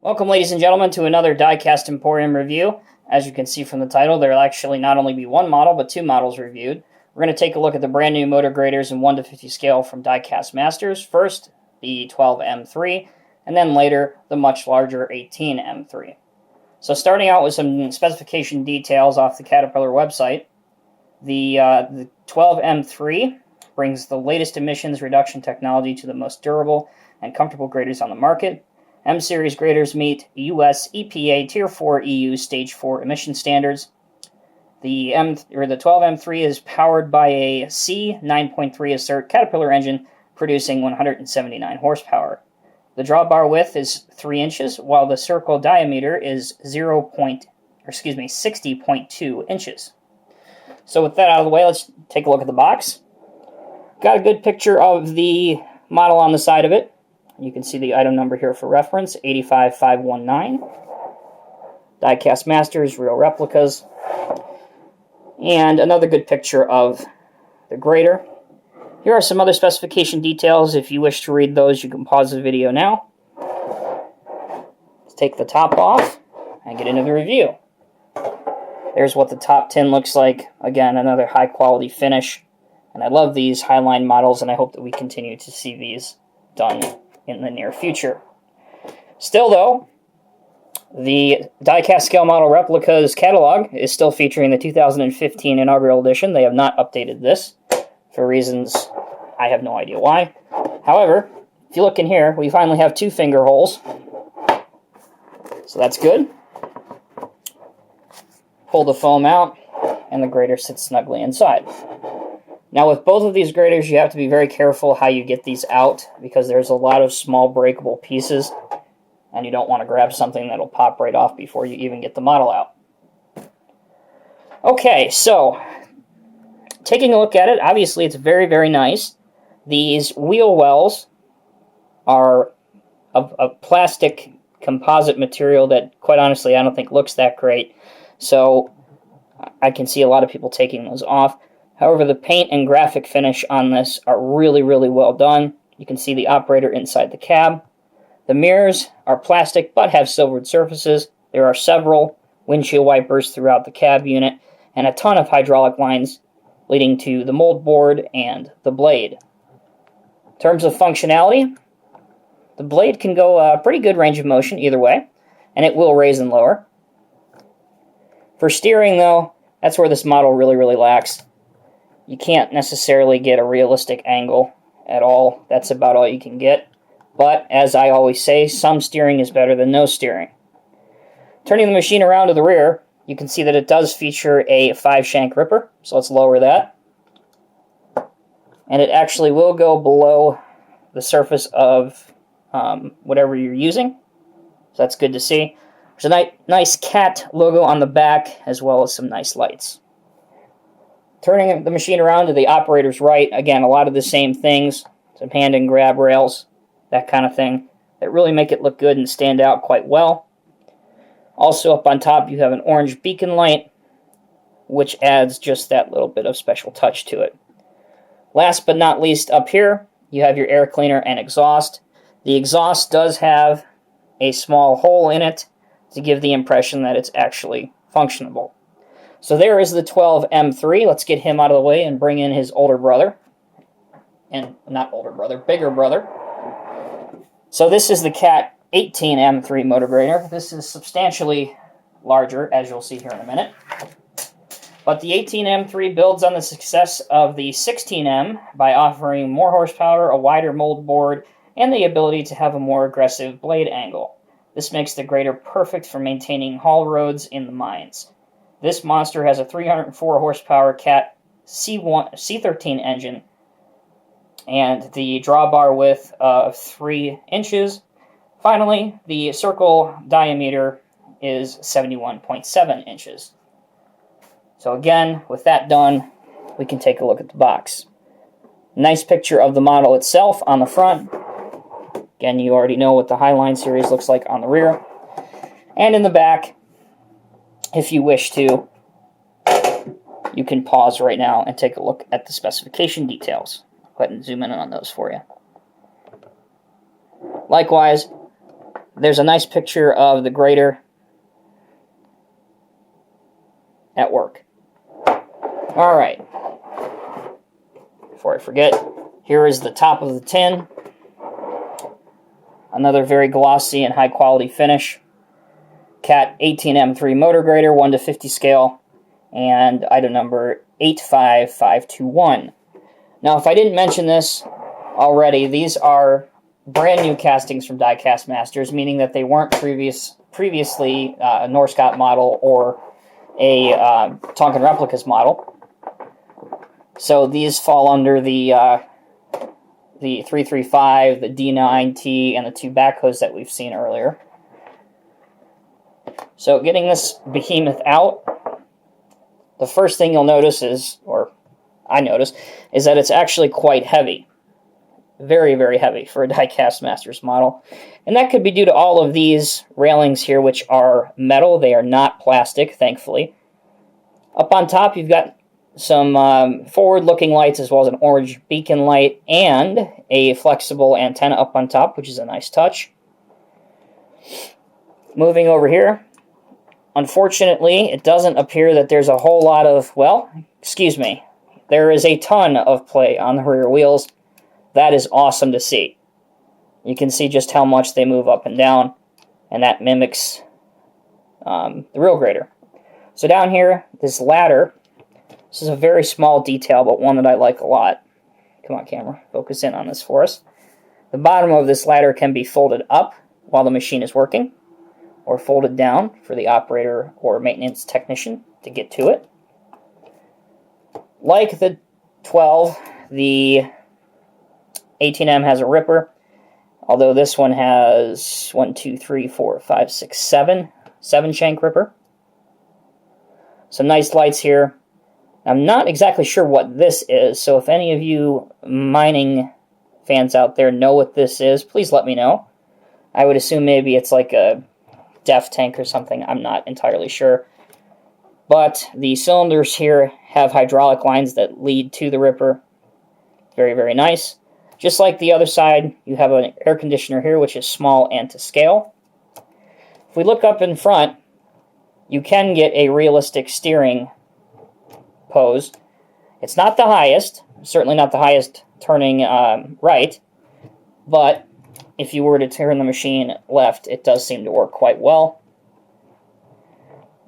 Welcome, ladies and gentlemen, to another Diecast Emporium review. As you can see from the title, there will actually not only be one model, but two models reviewed. We're going to take a look at the brand new motor graders in 1 to 50 scale from Diecast Masters. First, the 12M3, and then later, the much larger 18M3. So starting out with some specification details off the Caterpillar website, the 12M3 brings the latest emissions reduction technology to the most durable and comfortable graders on the market. M-Series graders meet US EPA Tier 4 EU Stage 4 emission standards. The 12M3 is powered by a C 9.3 Assert Caterpillar engine producing 179 horsepower. The drawbar width is 3 inches, while the circle diameter is 60.2 inches. So with that out of the way, let's take a look at the box. Got a good picture of the model on the side of it. You can see the item number here for reference, 85519. Diecast Masters, real replicas. And another good picture of the grader. Here are some other specification details. If you wish to read those, you can pause the video now. Let's take the top off and get into the review. There's what the top tin looks like. Again, another high quality finish. And I love these Highline models, and I hope that we continue to see these done in the near future. Still though, the Diecast Scale Model Replicas catalog is still featuring the 2015 inaugural edition. They have not updated this for reasons I have no idea why. However, if you look in here, we finally have 2 finger holes. So that's good. Pull the foam out, and the grader sits snugly inside. Now with both of these graders, you have to be very careful how you get these out, because there's a lot of small breakable pieces, and you don't want to grab something that'll pop right off before you even get the model out. Okay, so taking a look at it, obviously it's very, very nice. These wheel wells are a plastic composite material that, quite honestly, I don't think looks that great. So I can see a lot of people taking those off. However, the paint and graphic finish on this are really, really well done. You can see the operator inside the cab. The mirrors are plastic but have silvered surfaces. There are several windshield wipers throughout the cab unit and a ton of hydraulic lines leading to the mold board and the blade. In terms of functionality, the blade can go a pretty good range of motion either way, and it will raise and lower. For steering, though, that's where this model really, really lacks. You can't necessarily get a realistic angle at all. That's about all you can get. But, as I always say, some steering is better than no steering. Turning the machine around to the rear, you can see that it does feature a 5 Shank Ripper. So let's lower that. And it actually will go below the surface of whatever you're using. So that's good to see. There's a nice cat logo on the back, as well as some nice lights. Turning the machine around to the operator's right, again, a lot of the same things, some hand and grab rails, that kind of thing, that really make it look good and stand out quite well. Also up on top, you have an orange beacon light, which adds just that little bit of special touch to it. Last but not least, up here, you have your air cleaner and exhaust. The exhaust does have a small hole in it to give the impression that it's actually functionable. So there is the 12M3. Let's get him out of the way and bring in his older brother. And not older brother, bigger brother. So this is the Cat 18M3 motor grader. This is substantially larger, as you'll see here in a minute. But the 18M3 builds on the success of the 16M by offering more horsepower, a wider mold board, and the ability to have a more aggressive blade angle. This makes the grader perfect for maintaining haul roads in the mines. This monster has a 304 horsepower Cat C13 engine and the drawbar width of 3 inches. Finally, the circle diameter is 71.7 inches. So again, with that done, we can take a look at the box. Nice picture of the model itself on the front. Again, you already know what the Highline series looks like on the rear. And in the back, if you wish to, you can pause right now and take a look at the specification details. Go ahead and zoom in on those for you. Likewise, There's a nice picture of the grader at work. Alright. Before I forget, here is the top of the tin. Another very glossy and high quality finish. Cat 18M3 motor grader, 1 to 50 scale, and item number 85521. Now, if I didn't mention this already, these are brand new castings from Diecast Masters, meaning that they weren't previously a Norscot model or a Tonkin Replicas model. So these fall under the 335, the D9T, and the 2 backhoes that we've seen earlier. So getting this behemoth out, the first thing you'll notice is, or I notice, is that it's actually quite heavy. Very, very heavy for a Diecast Masters model. And that could be due to all of these railings here, which are metal. They are not plastic, thankfully. Up on top, you've got some forward-looking lights, as well as an orange beacon light, and a flexible antenna up on top, which is a nice touch. Moving over here, unfortunately, it doesn't appear that there's a whole lot of, well, excuse me, there is a ton of play on the rear wheels. That is awesome to see. You can see just how much they move up and down, and that mimics the real grader. So down here, this ladder, this is a very small detail, but one that I like a lot. Come on, camera, focus in on this for us. The bottom of this ladder can be folded up while the machine is working, or folded down for the operator or maintenance technician to get to it. Like the 12, the 18M has a ripper, although this one has 1, 2, 3, 4, 5, 6, 7 Shank Ripper. Some nice lights here. I'm not exactly sure what this is, so if any of you mining fans out there know what this is, please let me know. I would assume maybe it's like a def tank or something. I'm not entirely sure. But the cylinders here have hydraulic lines that lead to the ripper. Very, very nice. Just like the other side, you have an air conditioner here, which is small and to scale. If we look up in front, you can get a realistic steering pose. It's not the highest, certainly not the highest turning right, but if you were to turn the machine left, it does seem to work quite well.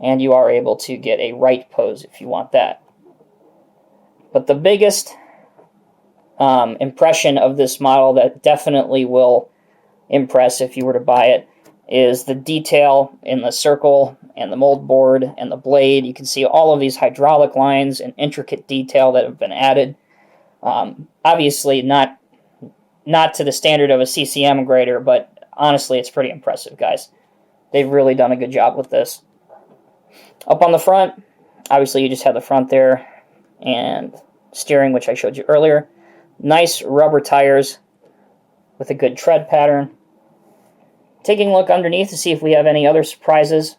And you are able to get a right pose if you want that. But the biggest impression of this model that definitely will impress if you were to buy it is the detail in the circle and the mold board and the blade. You can see all of these hydraulic lines and intricate detail that have been added. Obviously not to the standard of a CCM grader, but honestly it's pretty impressive, guys. They've really done a good job with this. Up on the front, obviously you just have the front there and steering, which I showed you earlier. Nice rubber tires with a good tread pattern. Taking a look underneath to see if we have any other surprises.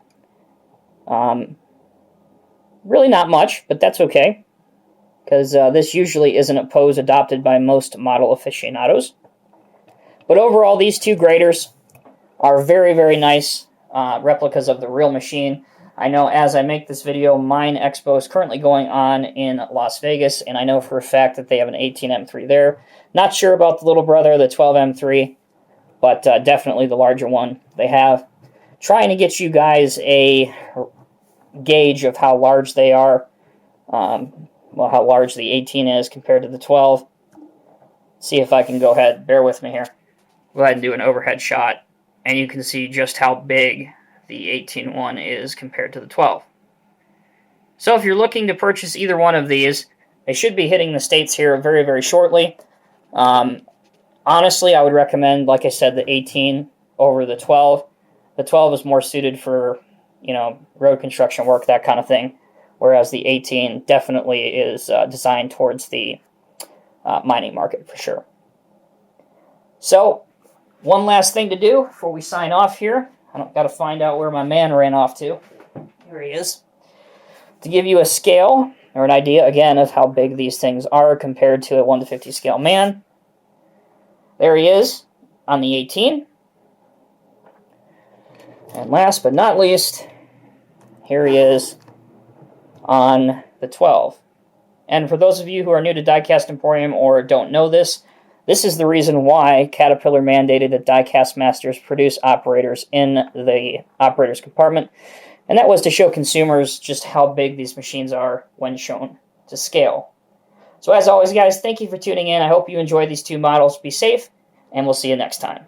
Really not much, but that's okay, because this usually isn't a pose adopted by most model aficionados. But overall, these two graders are very, very nice replicas of the real machine. I know as I make this video, Mine Expo is currently going on in Las Vegas, and I know for a fact that they have an 18M3 there. Not sure about the little brother, the 12M3, but definitely the larger one they have. Trying to get you guys a gauge of how large they are. Well, how large the 18 is compared to the 12. See if I can go ahead, bear with me here. Go ahead and do an overhead shot, and you can see just how big the 18-1 is compared to the 12. So if you're looking to purchase either one of these, they should be hitting the States here very, very shortly. Honestly, I would recommend, like I said, the 18 over the 12. The 12 is more suited for, road construction work, that kind of thing, whereas the 18 definitely is designed towards the mining market for sure. So, one last thing to do before we sign off here. I've got to find out where my man ran off to. Here he is. To give you a scale, or an idea, again, of how big these things are compared to a 1 to 50 scale man. There he is on the 18. And last but not least, here he is on the 12. And for those of you who are new to Diecast Emporium or don't know this, this is the reason why Caterpillar mandated that Diecast Masters produce operators in the operators compartment, and that was to show consumers just how big these machines are when shown to scale. So as always, guys, thank you for tuning in. I hope you enjoyed these two models. Be safe, and we'll see you next time.